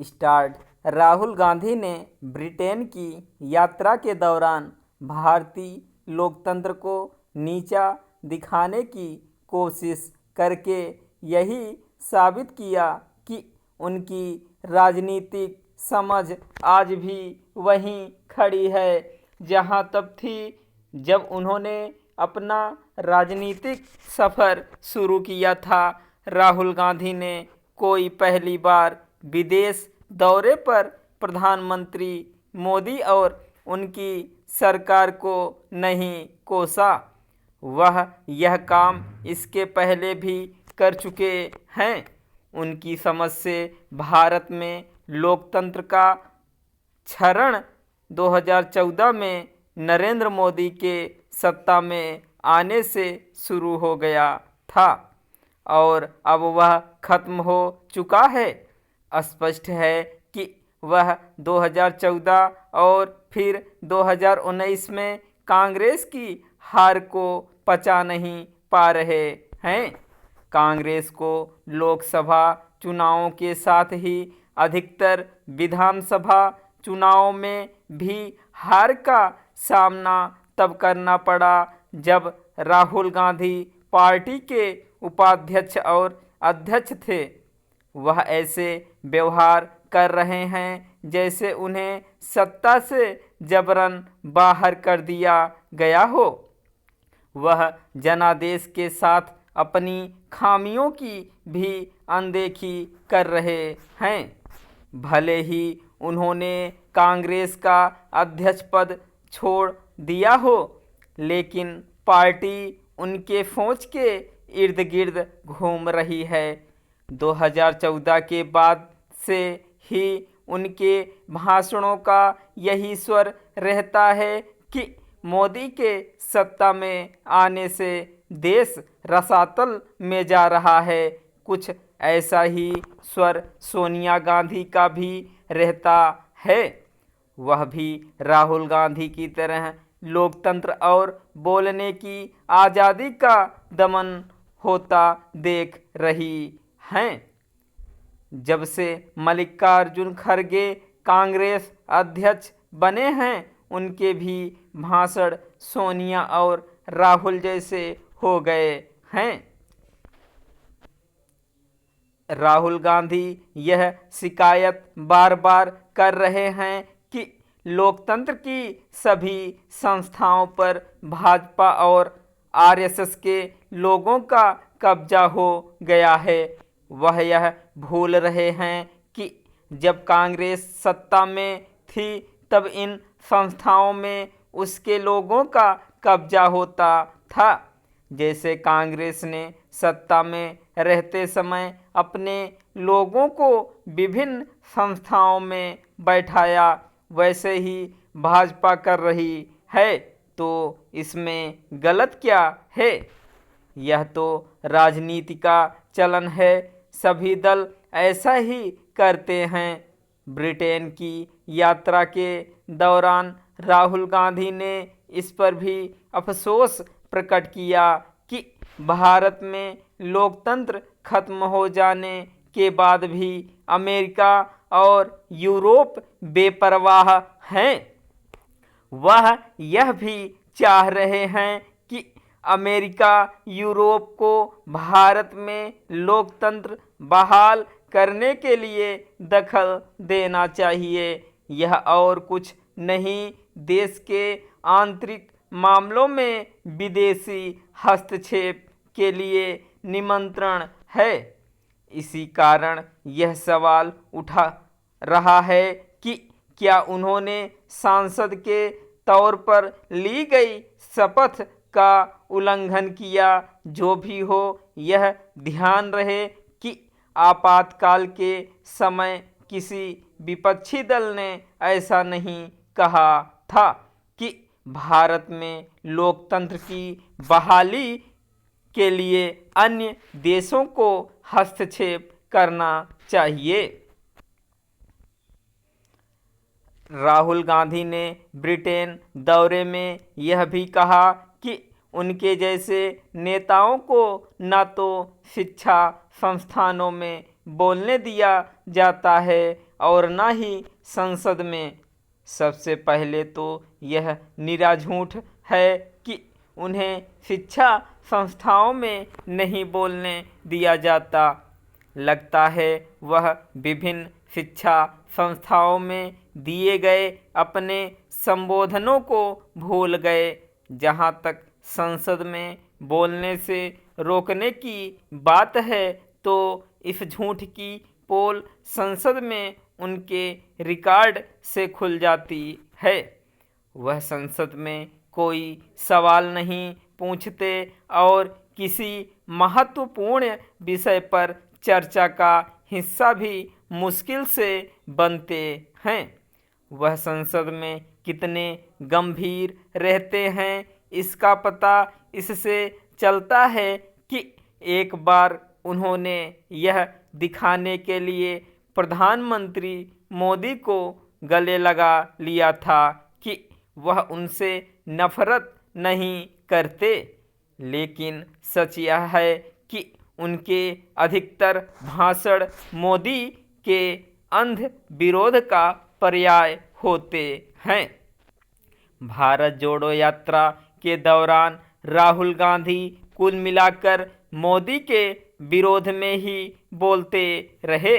Start. Rahul Gandhi ने Britain की यात्रा के दौरान भारतीय लोकतंत्र को नीचा दिखाने की कोशिश करके यही साबित किया कि उनकी राजनीतिक समझ आज भी वहीं खड़ी है जहां तब थी जब उन्होंने अपना राजनीतिक सफ़र शुरू किया था। राहुल गांधी ने कोई पहली बार विदेश दौरे पर प्रधानमंत्री मोदी और उनकी सरकार को नहीं कोसा। वह यह काम इसके पहले भी कर चुके हैं। उनकी समझ से भारत में लोकतंत्र का क्षरण 2014 में नरेंद्र मोदी के सत्ता में आने से शुरू हो गया था और अब वह खत्म हो चुका है। स्पष्ट है कि वह 2014 और फिर 2019 में कांग्रेस की हार को पचा नहीं पा रहे हैं। कांग्रेस को लोकसभा चुनावों के साथ ही अधिकतर विधानसभा चुनावों में भी हार का सामना तब करना पड़ा जब राहुल गांधी पार्टी के उपाध्यक्ष और अध्यक्ष थे। वह ऐसे व्यवहार कर रहे हैं जैसे उन्हें सत्ता से जबरन बाहर कर दिया गया हो। वह जनादेश के साथ अपनी खामियों की भी अनदेखी कर रहे हैं। भले ही उन्होंने कांग्रेस का अध्यक्ष पद छोड़ दिया हो, लेकिन पार्टी उनके फौज के इर्द गिर्द घूम रही है। 2014 के बाद से ही उनके भाषणों का यही स्वर रहता है कि मोदी के सत्ता में आने से देश रसातल में जा रहा है। कुछ ऐसा ही स्वर सोनिया गांधी का भी रहता है। वह भी राहुल गांधी की तरह लोकतंत्र और बोलने की आज़ादी का दमन होता देख रही हैं। जब से मल्लिकार्जुन खड़गे कांग्रेस अध्यक्ष बने हैं, उनके भी भाषण सोनिया और राहुल जैसे हो गए हैं। राहुल गांधी यह शिकायत बार बार कर रहे हैं कि लोकतंत्र की सभी संस्थाओं पर भाजपा और आरएसएस के लोगों का कब्जा हो गया है। वह यह भूल रहे हैं कि जब कांग्रेस सत्ता में थी तब इन संस्थाओं में उसके लोगों का कब्जा होता था। जैसे कांग्रेस ने सत्ता में रहते समय अपने लोगों को विभिन्न संस्थाओं में बैठाया, वैसे ही भाजपा कर रही है। तो इसमें गलत क्या है? यह तो राजनीति का चलन है। सभी दल ऐसा ही करते हैं। ब्रिटेन की यात्रा के दौरान राहुल गांधी ने इस पर भी अफसोस प्रकट किया कि भारत में लोकतंत्र खत्म हो जाने के बाद भी अमेरिका और यूरोप बेपरवाह हैं। वह यह भी चाह रहे हैं कि अमेरिका यूरोप को भारत में लोकतंत्र बहाल करने के लिए दखल देना चाहिए। यह और कुछ नहीं, देश के आंतरिक मामलों में विदेशी हस्तक्षेप के लिए निमंत्रण है। इसी कारण यह सवाल उठा रहा है कि क्या उन्होंने सांसद के तौर पर ली गई शपथ का उल्लंघन किया। जो भी हो, यह ध्यान रहे कि आपातकाल के समय किसी विपक्षी दल ने ऐसा नहीं कहा था कि भारत में लोकतंत्र की बहाली के लिए अन्य देशों को हस्तक्षेप करना चाहिए। राहुल गांधी ने ब्रिटेन दौरे में यह भी कहा कि उनके जैसे नेताओं को न तो शिक्षा संस्थानों में बोलने दिया जाता है और न ही संसद में। सबसे पहले तो यह निरा झूठ है कि उन्हें शिक्षा संस्थाओं में नहीं बोलने दिया जाता। लगता है वह विभिन्न शिक्षा संस्थाओं में दिए गए अपने संबोधनों को भूल गए। जहाँ तक संसद में बोलने से रोकने की बात है तो इस झूठ की पोल संसद में उनके रिकॉर्ड से खुल जाती है। वह संसद में कोई सवाल नहीं पूछते और किसी महत्वपूर्ण विषय पर चर्चा का हिस्सा भी मुश्किल से बनते हैं। वह संसद में कितने गंभीर रहते हैं इसका पता इससे चलता है कि एक बार उन्होंने यह दिखाने के लिए प्रधानमंत्री मोदी को गले लगा लिया था कि वह उनसे नफरत नहीं करते। लेकिन सच यह है कि उनके अधिकतर भाषण मोदी के अंध विरोध का पर्याय होते हैं। भारत जोड़ो यात्रा के दौरान राहुल गांधी कुल मिलाकर मोदी के विरोध में ही बोलते रहे।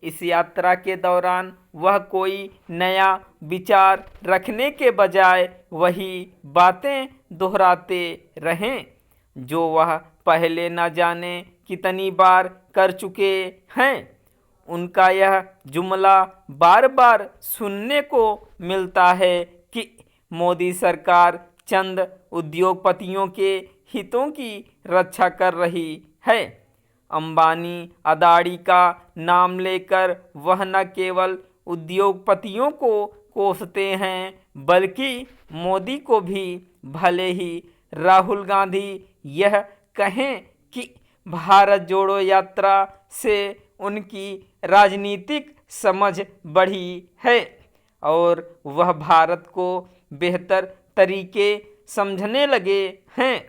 इस यात्रा के दौरान वह कोई नया विचार रखने के बजाय वही बातें दोहराते रहें जो वह पहले न जाने कितनी बार कर चुके हैं। उनका यह जुमला बार बार सुनने को मिलता है कि मोदी सरकार चंद उद्योगपतियों के हितों की रक्षा कर रही है। अंबानी अदानी का नाम लेकर वह न केवल उद्योगपतियों को कोसते हैं बल्कि मोदी को भी। भले ही राहुल गांधी यह कहें कि भारत जोड़ो यात्रा से उनकी राजनीतिक समझ बढ़ी है और वह भारत को बेहतर तरीके समझने लगे हैं,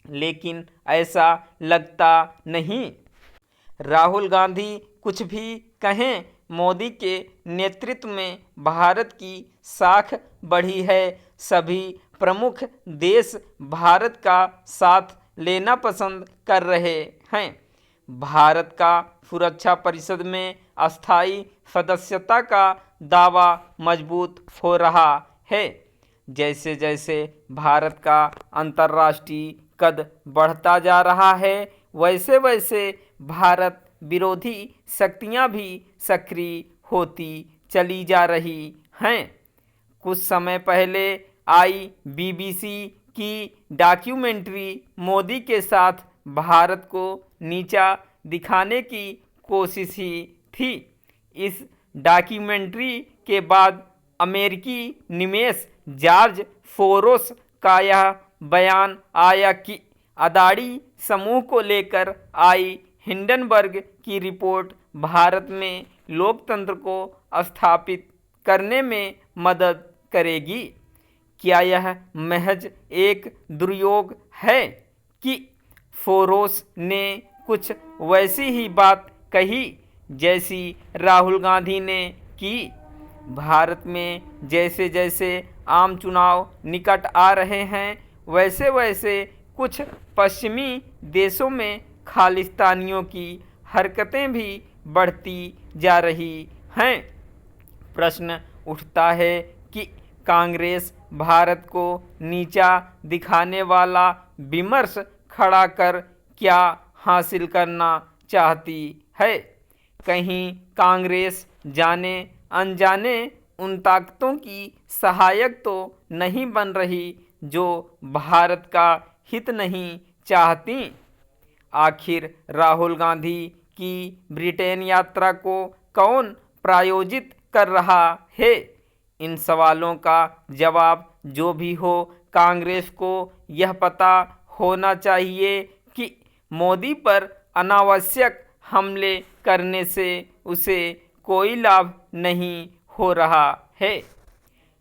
लेकिन ऐसा लगता नहीं। राहुल गांधी कुछ भी कहें, मोदी के नेतृत्व में भारत की साख बढ़ी है। सभी प्रमुख देश भारत का साथ लेना पसंद कर रहे हैं। भारत का सुरक्षा परिषद में अस्थायी सदस्यता का दावा मजबूत हो रहा है। जैसे जैसे भारत का अंतर्राष्ट्रीय कद बढ़ता जा रहा है वैसे वैसे भारत विरोधी शक्तियां भी सक्रिय होती चली जा रही हैं। कुछ समय पहले आई बीबीसी की डॉक्यूमेंट्री मोदी के साथ भारत को नीचा दिखाने की कोशिश ही थी। इस डॉक्यूमेंट्री के बाद अमेरिकी निवेश जॉर्ज सोरोस का यह बयान आया कि अदानी समूह को लेकर आई हिंडनबर्ग की रिपोर्ट भारत में लोकतंत्र को स्थापित करने में मदद करेगी। क्या यह महज एक दुर्योग है कि सोरोस ने कुछ वैसी ही बात कही जैसी राहुल गांधी ने की? भारत में जैसे जैसे आम चुनाव निकट आ रहे हैं वैसे वैसे कुछ पश्चिमी देशों में खालिस्तानियों की हरकतें भी बढ़ती जा रही हैं। प्रश्न उठता है कि कांग्रेस भारत को नीचा दिखाने वाला विमर्श खड़ा कर क्या हासिल करना चाहती है? कहीं कांग्रेस जाने अनजाने उन ताकतों की सहायक तो नहीं बन रही जो भारत का हित नहीं चाहती? आखिर राहुल गांधी की ब्रिटेन यात्रा को कौन प्रायोजित कर रहा है? इन सवालों का जवाब जो भी हो, कांग्रेस को यह पता होना चाहिए कि मोदी पर अनावश्यक हमले करने से उसे कोई लाभ नहीं हो रहा है।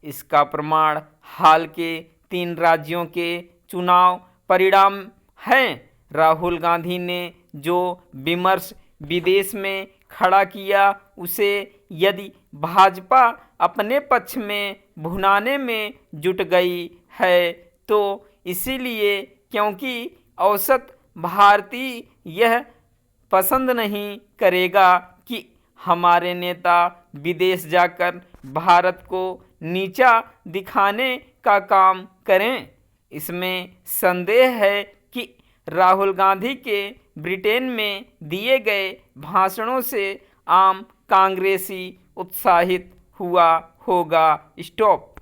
इसका प्रमाण हाल के 3 राज्यों के चुनाव परिणाम हैं। राहुल गांधी ने जो विमर्श विदेश में खड़ा किया उसे यदि भाजपा अपने पक्ष में भुनाने में जुट गई है तो इसीलिए क्योंकि औसत भारतीय यह पसंद नहीं करेगा कि हमारे नेता विदेश जाकर भारत को नीचा दिखाने का काम करें। इसमें संदेह है कि राहुल गांधी के ब्रिटेन में दिए गए भाषणों से आम कांग्रेसी उत्साहित हुआ होगा। स्टॉप।